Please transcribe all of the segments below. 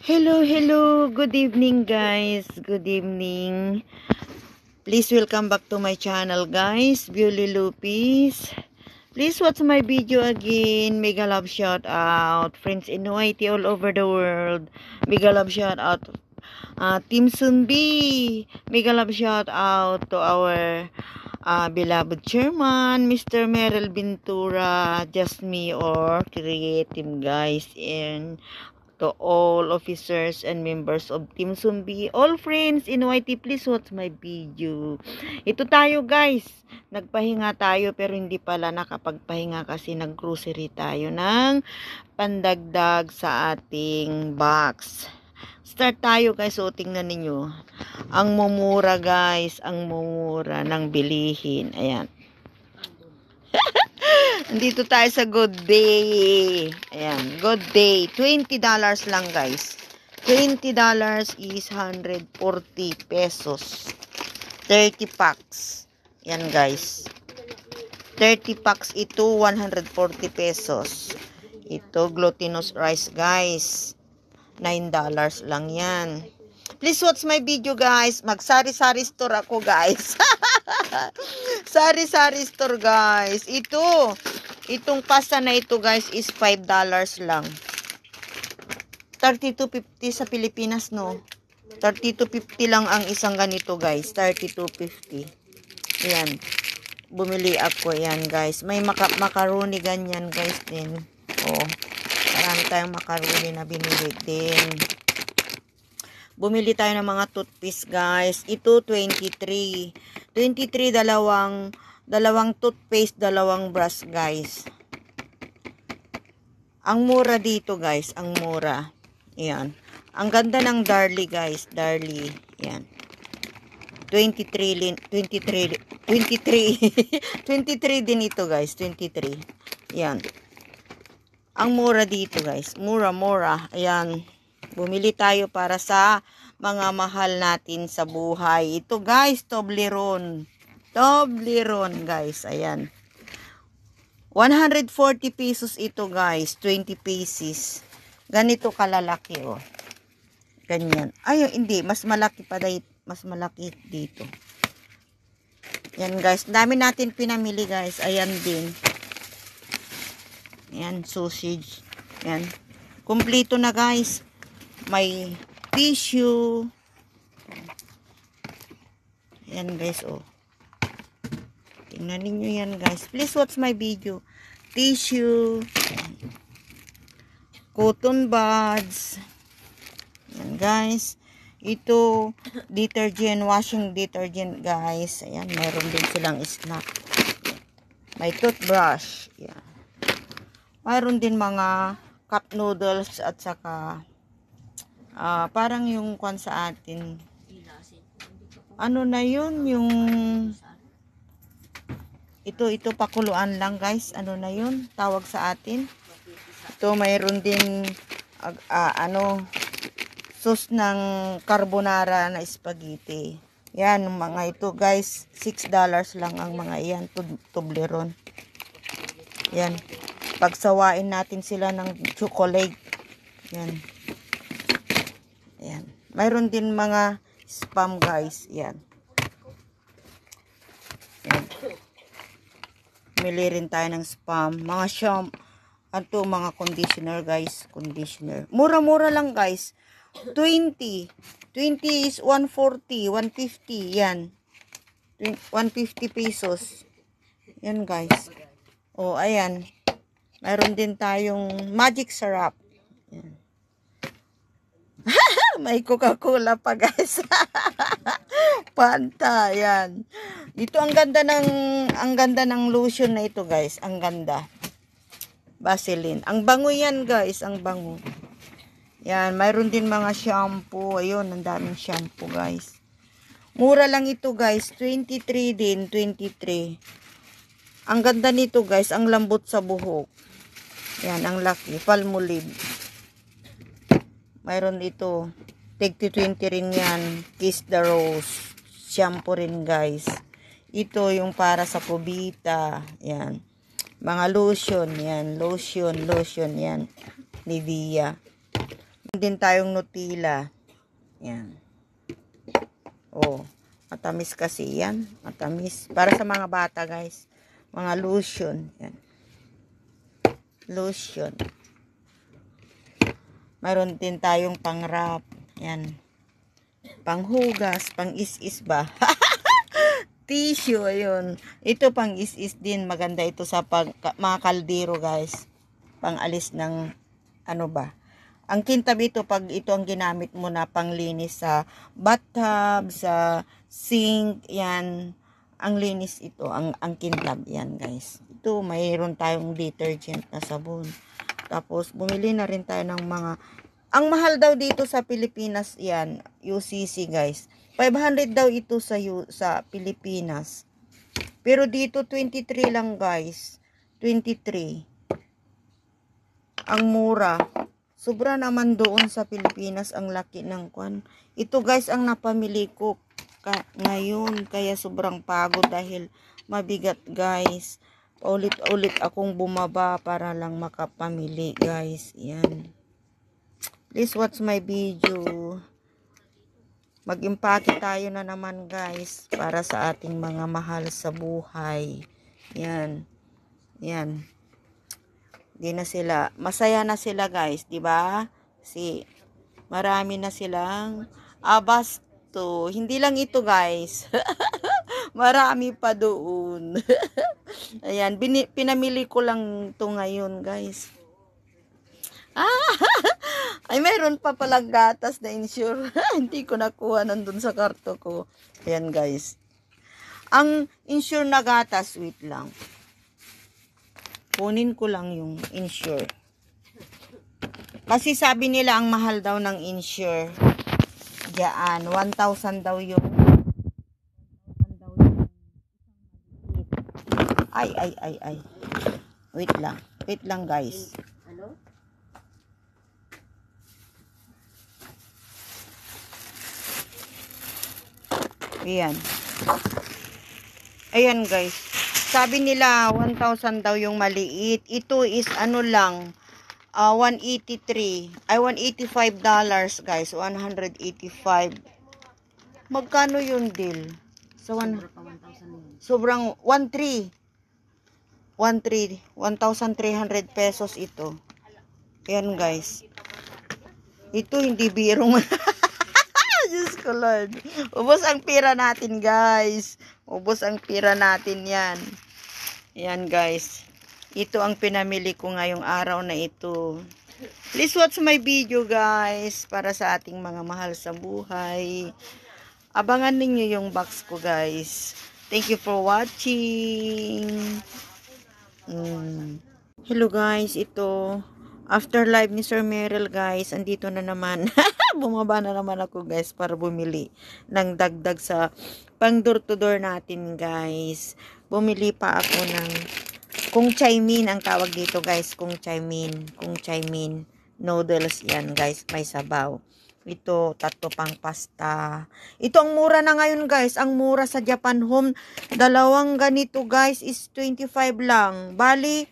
Hello, good evening guys, good evening. Please welcome back to my channel guys, Beauty Lupis. Please watch my video again. Mega love shout out friends in Hawaii all over the world. Mega love shout out Team Sunbi. Mega love shout out to our beloved chairman, Mr. Merrill Ventura, just me or creative guys, and to all officers and members of Team Sumbi, all friends in YT, please watch my video. Ito tayo guys, nagpahinga tayo pero hindi pala nakapagpahinga kasi nag-grocery tayo ng pandagdag sa ating box. Start tayo guys, so tingnan ninyo. Ang mumura guys, ang mumura ng bilihin. Ayan. Andito tayo sa Good Day. Ayan, Good Day. $20 lang guys. $20 is 140 pesos. 30 packs. Yan guys. 30 packs ito, 140 pesos. Ito, glutinous rice guys. $9 lang yan. Please watch my video guys. Mag-sari-sari store ako guys. Sari-sari store guys. Itong pasta na ito guys is $5 lang. 32.50 sa Pilipinas no. 32.50 lang ang isang ganito guys. 32.50. Ayan. Bumili ako yan guys. May macaroni ganyan guys din. Oh. Marami tayong macaroni na binili din. Bumili tayo ng mga toothpaste guys. Ito 23. 23 dalawang toothpaste, dalawang brush guys. Ang mura dito guys, ang mura. Ayan. Ang ganda ng Darlie guys, Darlie. Ayan. 23 din ito guys, 23. Ayan. Ang mura dito guys, mura. Ayan. Bumili tayo para sa mga mahal natin sa buhay. Ito guys, Toblerone. Toblerone guys. Ayan. 140 pesos ito guys. 20 pieces. Ganito kalalaki oh. Ganyan. Ay, hindi. Mas malaki pa dito. Mas malaki dito. Yan guys. Dami natin pinamili guys. Ayan din. Ayan. Sausage. Ayan. Kumplito na guys. May tissue. Yan guys, oh. Tingnan ninyo yan guys. Please watch my video. Tissue. Cotton buds. Yan guys. Ito, detergent, washing detergent guys. Ayan, meron din silang snack. May toothbrush. Yan. Mayroon din mga cup noodles at saka parang yung kwan sa atin. Ano na yun? Yung ito pakuluan lang guys. Ano na yun? Tawag sa atin. Ito mayroon din sauce ng carbonara na spaghetti. Yan, mga ito guys. $6 lang ang mga yan. Toblerone. Yan. Pagsawain natin sila ng chocolate. Yan. Ayan. Mayroon din mga spam guys. Ayan. Ayan. Mili rin tayo ng spam. Mga shampoo. Ito mga conditioner guys. Conditioner. Mura-mura lang guys. 20. 20 is 140. 150. Yan. 150 pesos. Yan guys. O, ayan. Mayroon din tayong magic syrup. Yan. May Coca-Cola pa guys. Panta, yan. Dito ang ganda ng lotion na ito guys. Ang ganda. Vaseline. Ang bango yan guys, ang bango. Yan, mayroon din mga shampoo. Ayun, ang daming shampoo guys. Mura lang ito guys. 23 din, 23. Ang ganda nito guys, ang lambot sa buhok. Yan, ang laki. Palmolive. Mayroon ito. Tig 20 rin yan. Kiss the Rose. Shampoo rin guys. Ito yung para sa kubita. Yan. Mga lotion. Yan. Lotion yan. Nivea. din tayong Nutella. Yan. Oh, matamis kasi yan. Matamis. Para sa mga bata, guys. Mga lotion. Yan. Lotion. Mayroon din tayong pang-wrap. Yan. Panghugas, pang-is-is ba? Tissue, ayun. Ito pang is-is din. Maganda ito sa mga kaldero, guys. Pang-alis ng, ano ba? Ang kintab ito, pag ito ang ginamit mo na panglinis sa bathtub, sa sink, yan. Ang linis ito, ang kintab, yan, guys. Ito, mayroon tayong detergent na sabon. Tapos, bumili na rin tayo ng mga, ang mahal daw dito sa Pilipinas, yan, UCC, guys. 500 daw ito sa Pilipinas. Pero dito, 23 lang, guys. 23. Ang mura. Sobra naman doon sa Pilipinas, ang laki ng kwan. Ito, guys, ang napamili ko ngayon. Kaya sobrang pagod dahil mabigat, guys. Ulit akong bumaba para lang makapamili, guys. Yan. Please watch my video. Mag-impake tayo na naman, guys, para sa ating mga mahal sa buhay. Yan. Yan. Di na sila, masaya na sila, guys, 'di ba? Marami na silang abasto. Hindi lang ito, guys. Marami pa doon. Ayan, pinamili ko lang 'to ngayon, guys. Ay, meron pa palang gatas na insure. Hindi ko nakuha nandun sa karto ko. Ayan, guys. Ang insure na gatas, wait lang. Kunin ko lang yung insure. Kasi sabi nila ang mahal daw ng insure. Diyan, 1,000 daw yung. Ay. Wait lang, guys. Ayan. Ayan, guys. Sabi nila 1,000 daw yung maliit. Ito is ano lang 183. Ay $185, guys. 185. Magkano yung deal? Sa sobrang 1,300 pesos ito. Ayan, guys. Ito hindi birong. Diyos ko, Lord. Ubos ang pira natin, guys. Ubos ang pira natin yan. Yan, guys. Ito ang pinamili ko ngayong araw na ito. Please watch my video, guys. Para sa ating mga mahal sa buhay. Abangan ninyo yung box ko, guys. Thank you for watching. Hello, guys. Ito. After live ni Sir Merrill, guys, andito na naman. Bumaba na naman ako, guys, para bumili ng dagdag sa pang door to door natin, guys. Bumili pa ako ng kung chai mein ang tawag dito, guys. Kung chai mein noodles yan, guys. May sabaw. Ito, 3 pang pasta. Ito ang mura na ngayon, guys. Ang mura sa Japan Home. 2 ganito, guys, is 25 lang. Bali,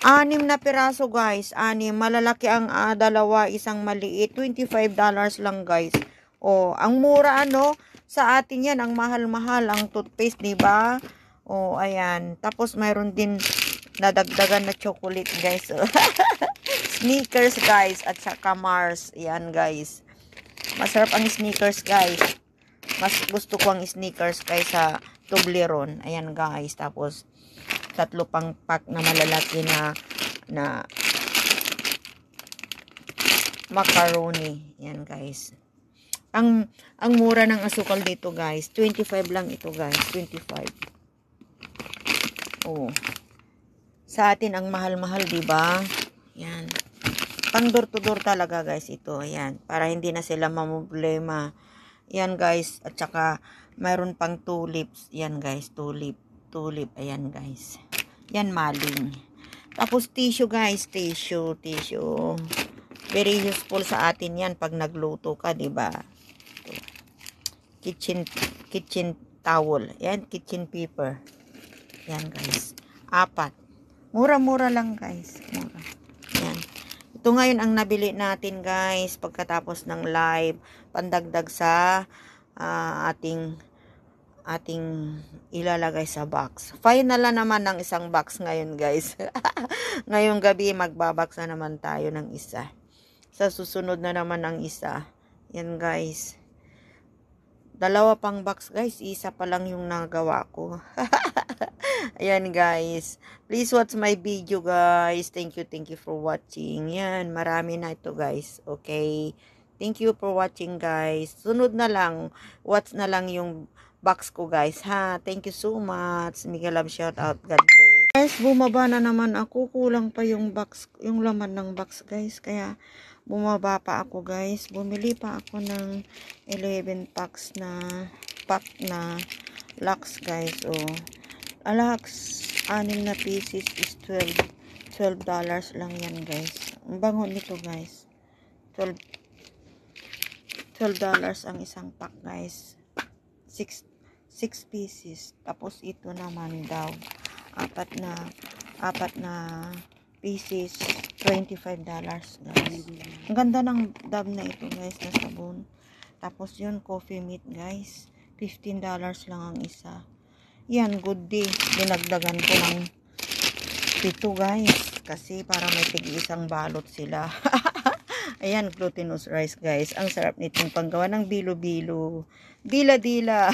6 na piraso, guys. 6. Malalaki ang 2, isang maliit. $25 lang, guys. Oh, ang mura, ano, sa atin yan, ang mahal-mahal, ang toothpaste, diba? Oh, ayan. Tapos, mayroon din nadagdagan na chocolate, guys. Snickers, guys, at saka Mars. Ayan, guys. Masarap ang Snickers, guys. Mas gusto ko ang Snickers kaysa Toblerone. Ayan, guys. Tapos, 3 pang pack na malalaki na macaroni. Yan, guys. Ang mura ng asukal dito, guys. 25 lang ito, guys. 25. Oh. Sa atin ang mahal-mahal, 'di ba? Yan. Pang door to door talaga, guys, ito. Ayan, para hindi na sila mamroblema. Yan, guys. At saka mayroon pang tulips. Yan, guys, tulip. Ayan, guys. Yan, maling. Tapos tissue, guys. Tissue. Very useful sa atin yan pag nagluto ka, 'di ba? Kitchen towel. Yan, kitchen paper. Yan, guys. 4. Mura-mura lang, guys. Mura. Yan. Ito ngayon ang nabili natin guys pagkatapos ng live, pandagdag sa ating ilalagay sa box. Final na naman ng isang box ngayon guys. Ngayong gabi magbabox na naman tayo ng isa. Sa susunod na naman ang isa. Yan guys. Dalawa pang box guys, isa pa lang yung nagawa ko. Ayan guys. Please watch my video guys. Thank you for watching. Yan, marami na ito guys. Okay. Thank you for watching guys. Sunod na lang, watch na lang yung box ko guys ha. Thank you so much. Mega love shout out. God bless. Guys, bumaba na naman ako. Kulang pa yung box, yung laman ng box guys. Kaya bumaba pa ako guys. Bumili pa ako ng 11 packs na pack na lax guys. Oh. Alax, 6 na pieces is $12 lang yan guys. Ang bango nito guys. $12 ang isang pack guys. 6 pieces. Tapos ito naman daw apat na pieces, $25 guys. Ang ganda ng dab na ito guys na sabon. Tapos yun coffee meat guys, $15 lang ang isa. Yan, good day. Dinagdagan ko ng 7 guys kasi para may tig-isang balot sila. Ayan, glutinous rice guys. Ang sarap nitong panggawa ng bilo-bilo. Dila-dila.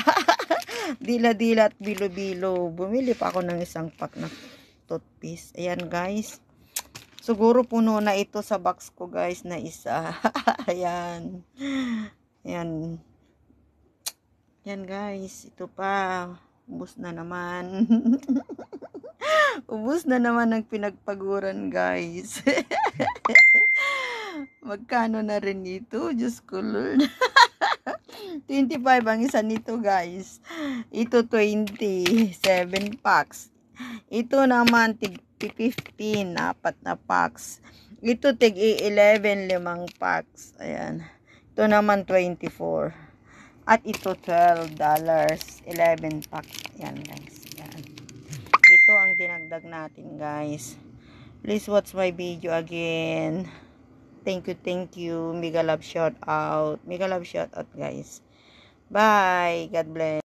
Dila-dila at bilo-bilo. Bumili pa ako ng isang pack na toothpaste. Ayan guys. Siguro puno na ito sa box ko guys na isa. Ayan. Ayan. Ayan guys. Ito pa. Ubus na naman. Ubus na naman ang pinagpaguran guys. Magkano na rin ito? Diyos ko Lord. 25 ang isa nito guys. Ito 27 packs. Ito naman tig 15, 4 na packs. Ito tig 11, 5 packs. Ayan. Ito naman 24. At ito $12, 11 packs. Ayan guys. Ayan. Ito ang dinagdag natin guys. Please watch my video again. Thank you. Mega love shout out. Mega love shout out guys. Bye. God bless.